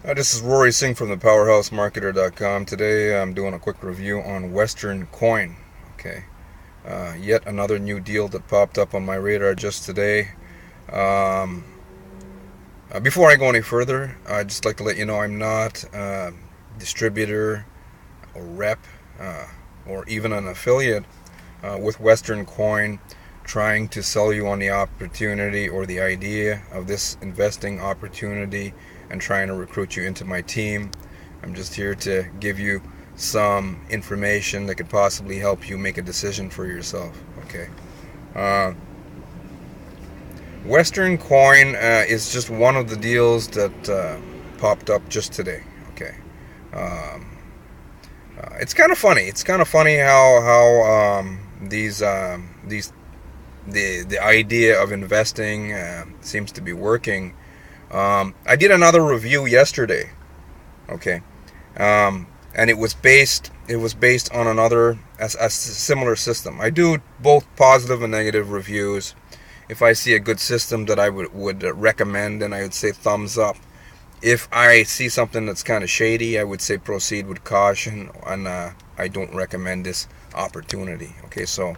This is Rory Singh from the PowerhouseMarketer.com. Today I'm doing a quick review on Western Coin. Okay, yet another new deal that popped up on my radar just today. Um, Before I go any further, I'd just like to let you know I'm not a distributor or rep or even an affiliate with Western Coin trying to sell you on the opportunity or the idea of this investing opportunity and trying to recruit you into my team. I'm just here to give you some information that could possibly help you make a decision for yourself. Okay. Uh, Western Coin is just one of the deals that popped up just today. Okay. Um, it's kind of funny. It's kind of funny how these the idea of investing seems to be working. I did another review yesterday. Okay, and it was based on another a similar system. I do both positive and negative reviews. If I see a good system that I would recommend, then I would say thumbs up. If I see something that's kind of shady, I would say proceed with caution, and I don't recommend this opportunity. Okay, so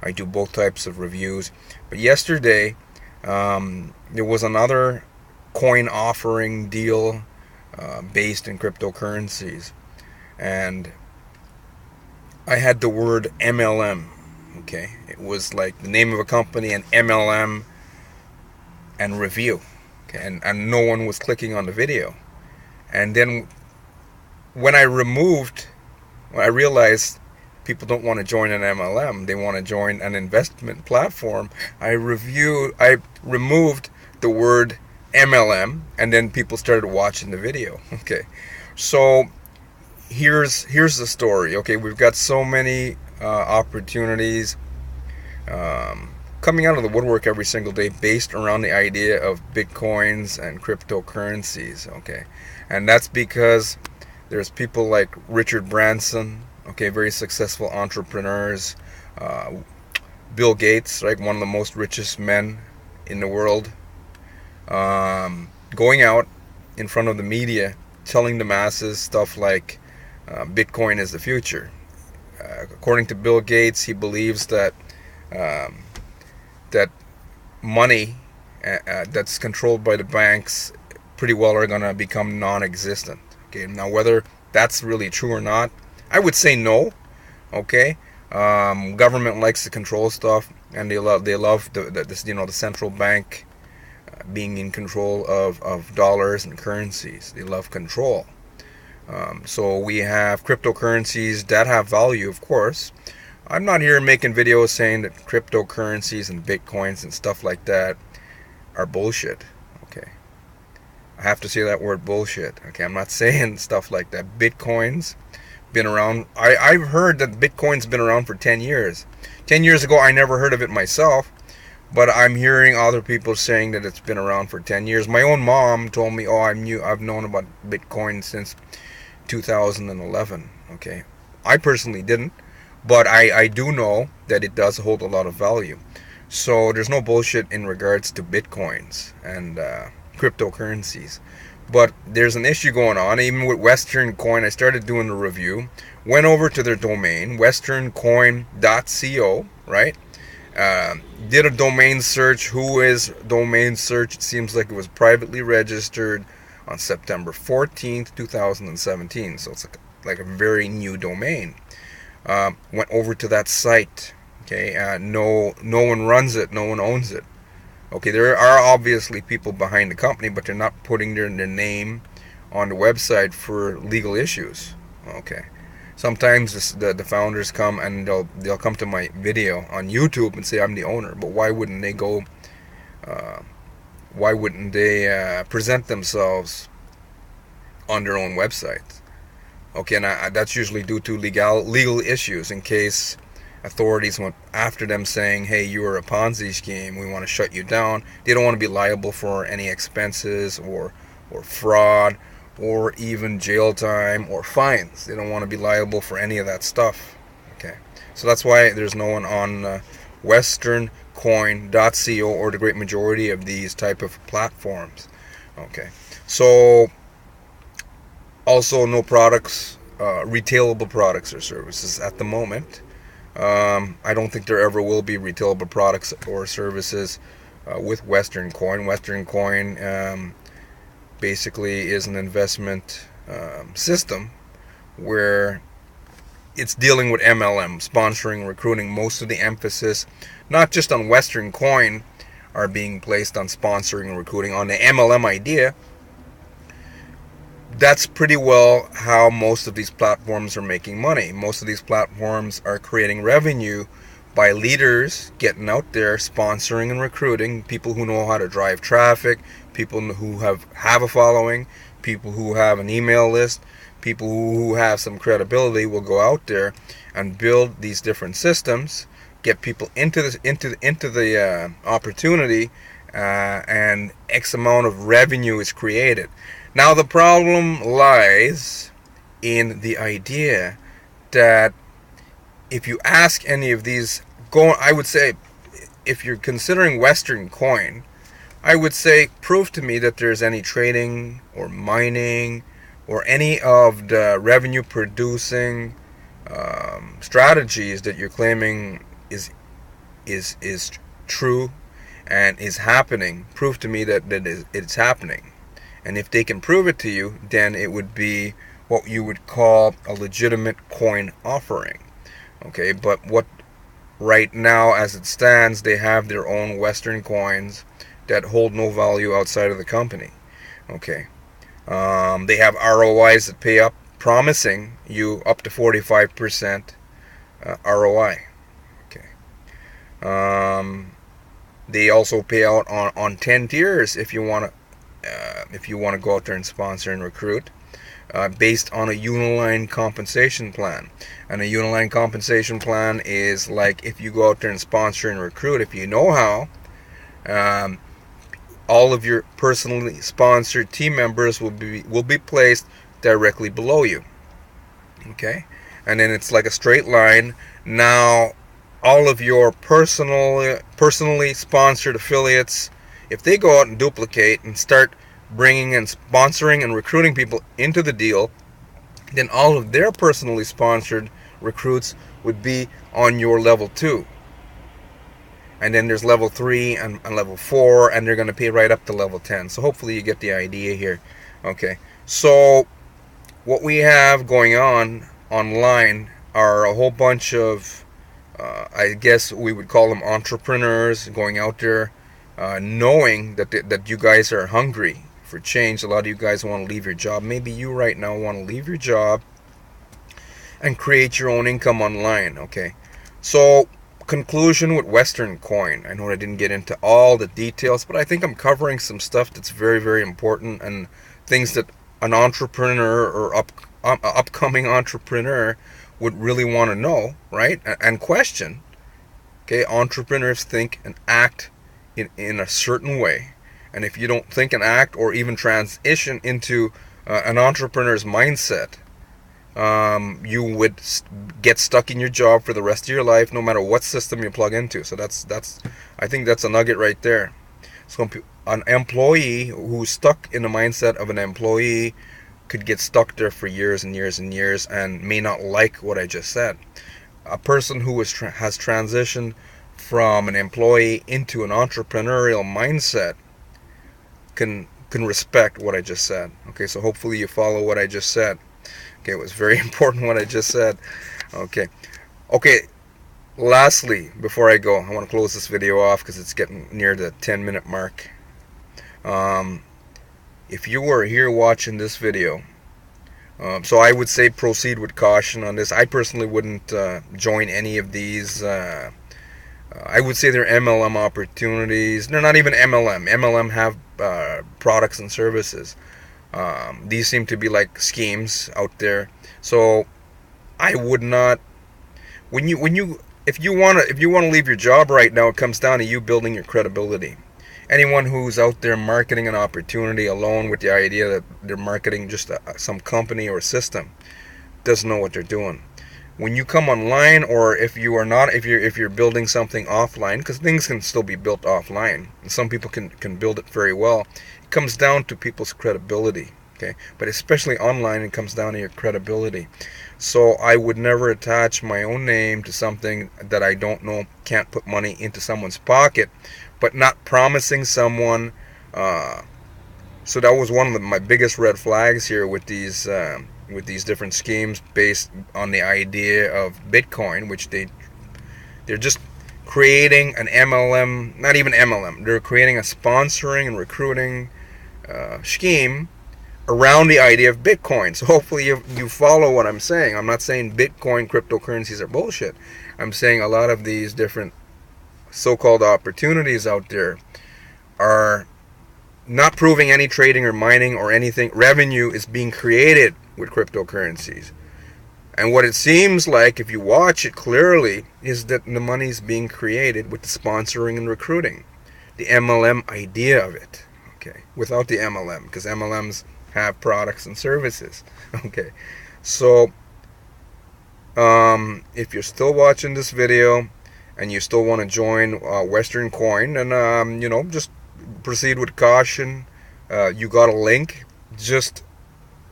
I do both types of reviews. But yesterday, there was another coin offering deal based in cryptocurrencies, and I had the word MLM. Okay, it was like the name of a company and MLM and review. Okay, and no one was clicking on the video. And then when when I realized people don't want to join an MLM, they want to join an investment platform. I removed the word MLM, and then people started watching the video. Okay, so here's the story. Okay, we've got so many opportunities coming out of the woodwork every single day based around the idea of bitcoins and cryptocurrencies. Okay, and that's because there's people like Richard Branson. Okay, very successful entrepreneurs. uh, Bill Gates, right, one of the most richest men in the world, going out in front of the media telling the masses stuff like Bitcoin is the future. According to Bill Gates, he believes um, that money that's controlled by the banks pretty well are going to become non-existent. Okay, now whether that's really true or not, I would say no. Okay, government likes to control stuff, and they love the central bank being in control of dollars and currencies. They love control. So we have cryptocurrencies that have value, of course. I'm not here making videos saying that cryptocurrencies and bitcoins and stuff like that are bullshit. Okay, I have to say that word bullshit. Okay, I'm not saying stuff like that. Bitcoins been around. I've heard that Bitcoin's been around for 10 years. 10 years ago, I never heard of it myself, but I'm hearing other people saying that it's been around for 10 years. My own mom told me, "Oh, I've known about Bitcoin since 2011." Okay, I personally didn't, but I do know that it does hold a lot of value. So there's no bullshit in regards to Bitcoins and cryptocurrencies. But there's an issue going on, even with Western Coin. I started doing the review, went over to their domain, westerncoin.co, right? Uh, did a domain search. Who is domain search? It seems like it was privately registered on September 14th, 2017. So it's like a very new domain. Went over to that site. Okay, no one runs it, no one owns it. Okay, there are obviously people behind the company, but they're not putting their name on the website for legal issues. Okay, sometimes the founders come and they'll come to my video on YouTube and say I'm the owner, but why wouldn't they go? Uh, why wouldn't they present themselves on their own website? Okay, and that's usually due to legal issues. In case authorities went after them saying, "Hey, you are a Ponzi scheme. We want to shut you down." They don't want to be liable for any expenses or fraud or even jail time or fines. They don't want to be liable for any of that stuff. Okay, so that's why there's no one on westerncoin.co or the great majority of these type of platforms. Okay, so Also, no products, retailable products or services at the moment. I don't think there ever will be retailable products or services with Western Coin. Western Coin basically is an investment system where it's dealing with MLM, sponsoring, recruiting. Most of the emphasis, not just on Western Coin, are being placed on sponsoring and recruiting. On the MLM idea, that's pretty well how most of these platforms are making money. Most of these platforms are creating revenue by leaders getting out there sponsoring and recruiting people who know how to drive traffic, people who have a following, people who have an email list, people who have some credibility will go out there and build these different systems, get people into the opportunity, and X amount of revenue is created. Now the problem lies in the idea that if you ask any of these, I would say, if you're considering Western Coin, I would say prove to me that there's any trading or mining or any of the revenue producing strategies that you're claiming is true and is happening. Prove to me that it's happening. And if they can prove it to you, then it would be what you would call a legitimate coin offering. Okay, but what right now as it stands, they have their own Western coins that hold no value outside of the company. Okay. They have ROIs that pay up, promising you up to 45% ROI. Okay. They also pay out on 10 tiers if you want to go out there and sponsor and recruit, based on a uniline compensation plan. And a uniline compensation plan is like if you go out there and sponsor and recruit, if you know how, all of your personally sponsored team members will be placed directly below you. Okay, and then it's like a straight line. Now, all of your personally sponsored affiliates, if they go out and duplicate and start bringing and sponsoring and recruiting people into the deal, then all of their personally sponsored recruits would be on your level 2. And then there's level 3 and level 4, and they're going to pay right up to level 10. So hopefully you get the idea here. Okay, so what we have going on online are a whole bunch of, I guess we would call them entrepreneurs, going out there knowing that you guys are hungry for change. A lot of you guys want to leave your job. Maybe you right now want to leave your job and create your own income online. Okay, so conclusion with Western Coin. I know I didn't get into all the details, but I think I'm covering some stuff that's very, very important and things that an entrepreneur or upcoming entrepreneur would really want to know, right? And question. Okay, entrepreneurs think and act in a certain way, and if you don't think and act or even transition into an entrepreneur's mindset, you would get stuck in your job for the rest of your life, no matter what system you plug into. So that's I think that's a nugget right there. So an employee who's stuck in the mindset of an employee could get stuck there for years and years and years and may not like what I just said. A person who has transitioned from an employee into an entrepreneurial mindset can respect what I just said. Okay, so hopefully you follow what I just said. Okay, it was very important what I just said. Okay, lastly, before I go, I want to close this video off because it's getting near the 10-minute mark. If you were here watching this video, so I would say proceed with caution on this. I personally wouldn't join any of these. I would say they're MLM opportunities. They're not even MLM. MLM have products and services. These seem to be like schemes out there. So I would not. If you want to leave your job right now, it comes down to you building your credibility. Anyone who's out there marketing an opportunity alone with the idea that they're marketing just some company or system doesn't know what they're doing. When you come online, or if you're building something offline, because things can still be built offline, and some people can build it very well. It comes down to people's credibility. Okay, but especially online, it comes down to your credibility. So I would never attach my own name to something that I don't know, can't put money into someone's pocket, but not promising someone. So that was one of my biggest red flags here with these different schemes based on the idea of Bitcoin, which they're just creating an MLM, not even MLM. They're creating a sponsoring and recruiting scheme around the idea of Bitcoin. So hopefully you follow what I'm saying. I'm not saying Bitcoin cryptocurrencies are bullshit. I'm saying a lot of these different so-called opportunities out there are not proving any trading or mining or anything. Revenue is being created with cryptocurrencies. And what it seems like, if you watch it clearly, is that the money is being created with the sponsoring and recruiting. The MLM idea of it. Okay. Without the MLM, because MLMs have products and services. Okay. So, if you're still watching this video and you still want to join Western Coin, then, just proceed with caution. You got a link. Just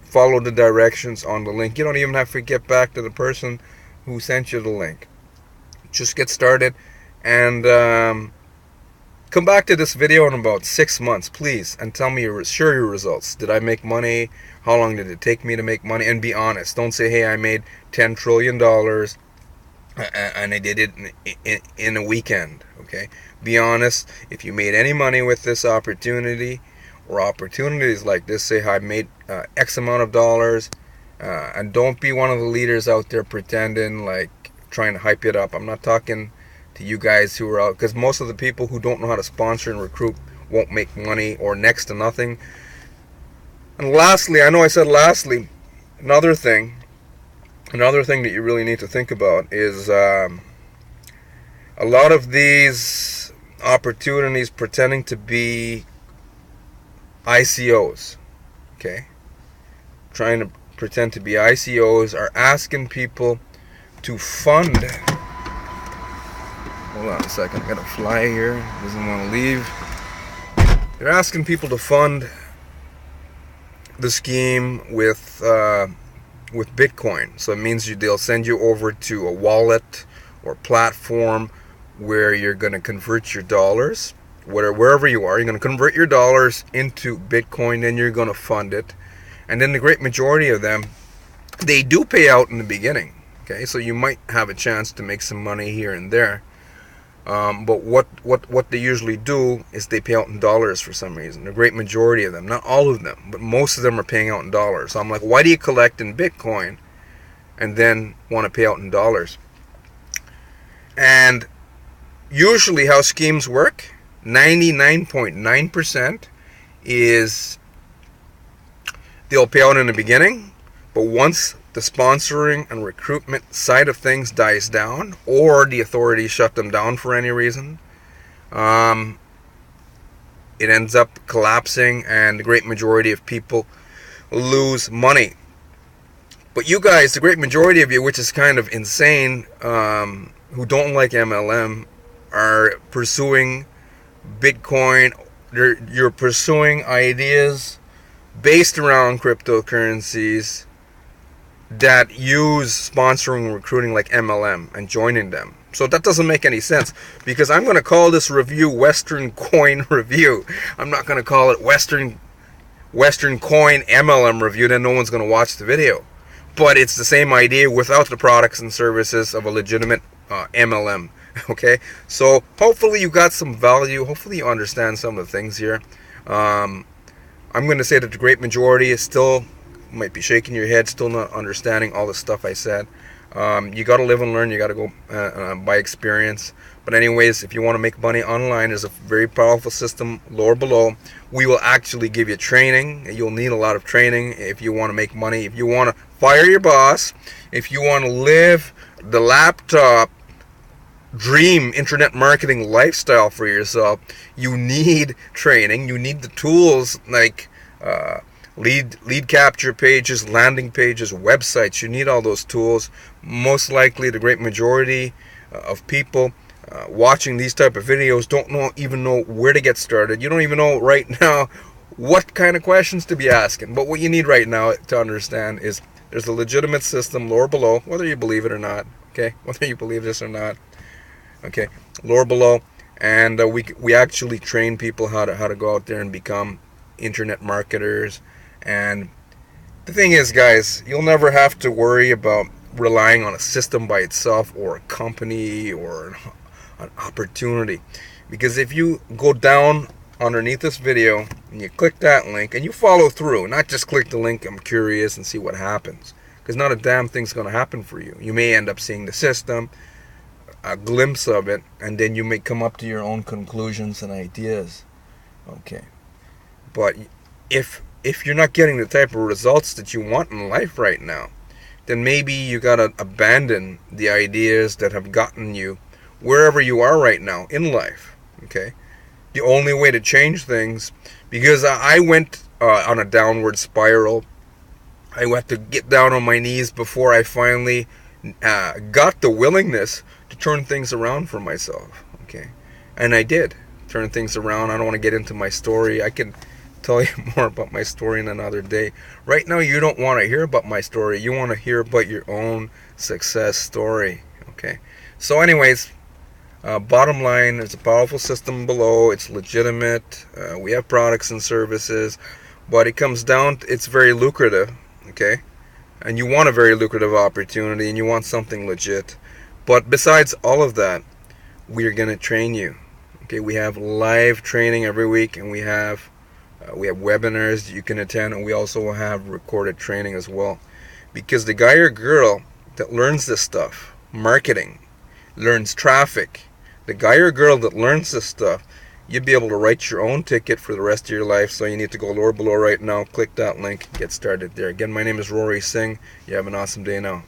follow the directions on the link. You don't even have to get back to the person who sent you the link. Just get started and come back to this video in about 6 months, please, and tell me your results. Did I make money? How long did it take me to make money? And be honest. Don't say, hey, I made $10 trillion and I did it in a weekend. Okay? Be honest. If you made any money with this opportunity or opportunities like this, say, I made X amount of dollars, and don't be one of the leaders out there pretending, like, trying to hype it up. I'm not talking to you guys who are out, because most of the people who don't know how to sponsor and recruit won't make money or next to nothing. And lastly, I know I said lastly, another thing that you really need to think about is a lot of these opportunities pretending to be ICOs, okay, trying to pretend to be ICOs, are asking people to fund. Hold on a second, I got a fly here, doesn't want to leave. They're asking people to fund the scheme with Bitcoin. So it means they'll send you over to a wallet or platform where you're going to convert your dollars, wherever you are. You're going to convert your dollars into Bitcoin, then you're going to fund it. And then the great majority of them, they do pay out in the beginning. Okay, so you might have a chance to make some money here and there. But what they usually do is they pay out in dollars for some reason. The great majority of them, not all of them, but most of them are paying out in dollars. So I'm like, why do you collect in Bitcoin and then want to pay out in dollars? And usually how schemes work, 99.9% is they'll pay out in the beginning, but once the sponsoring and recruitment side of things dies down, or the authorities shut them down for any reason, it ends up collapsing and the great majority of people lose money. But you guys, the great majority of you, which is kind of insane, who don't like MLM, are pursuing Bitcoin. You're pursuing ideas based around cryptocurrencies that use sponsoring and recruiting like MLM and joining them. So that doesn't make any sense, because I'm going to call this review Western Coin Review. I'm not going to call it Western Coin MLM Review, then no one's going to watch the video. But it's the same idea without the products and services of a legitimate MLM. Okay, so hopefully you got some value. Hopefully you understand some of the things here. I'm going to say that the great majority is still, might be shaking your head, still not understanding all the stuff I said. You got to live and learn. You got to go by experience. But anyways, if you want to make money online, there's a very powerful system lower below. We will actually give you training. You'll need a lot of training if you want to make money. If you want to fire your boss, if you want to live the laptop dream internet marketing lifestyle for yourself, you need training. You need the tools like lead capture pages, landing pages, websites. You need all those tools. Most likely the great majority of people watching these type of videos don't even know where to get started. You don't even know right now what kind of questions to be asking. But what you need right now to understand is there's a legitimate system, lower below, whether you believe it or not. Okay, whether you believe this or not. Okay, lower below, and we actually train people how to go out there and become internet marketers. And the thing is, guys, you'll never have to worry about relying on a system by itself or a company or an opportunity, because if you go down underneath this video and you click that link and you follow through, not just click the link, I'm curious and see what happens, because not a damn thing's going to happen for you. You may end up seeing the system, a glimpse of it, and then you may come up to your own conclusions and ideas. Okay, but if you're not getting the type of results that you want in life right now, then maybe you gotta abandon the ideas that have gotten you wherever you are right now in life. Okay, the only way to change things, because I went on a downward spiral. I had to get down on my knees before I finally got the willingness to turn things around for myself. Okay, and I did turn things around. I don't want to get into my story. I can tell you more about my story in another day. Right now, you don't want to hear about my story. You want to hear about your own success story. Okay, so anyways, bottom line, there's a powerful system below. It's legitimate. We have products and services, but it comes down to, it's very lucrative. Okay, and you want a very lucrative opportunity, and you want something legit. But besides all of that, we're going to train you. Okay, we have live training every week, and we have webinars you can attend, and we also have recorded training as well. Because the guy or girl that learns this stuff, marketing, learns traffic, the guy or girl that learns this stuff, you'd be able to write your own ticket for the rest of your life. So you need to go lower below right now, click that link, get started there. Again, my name is Rory Singh. You have an awesome day now.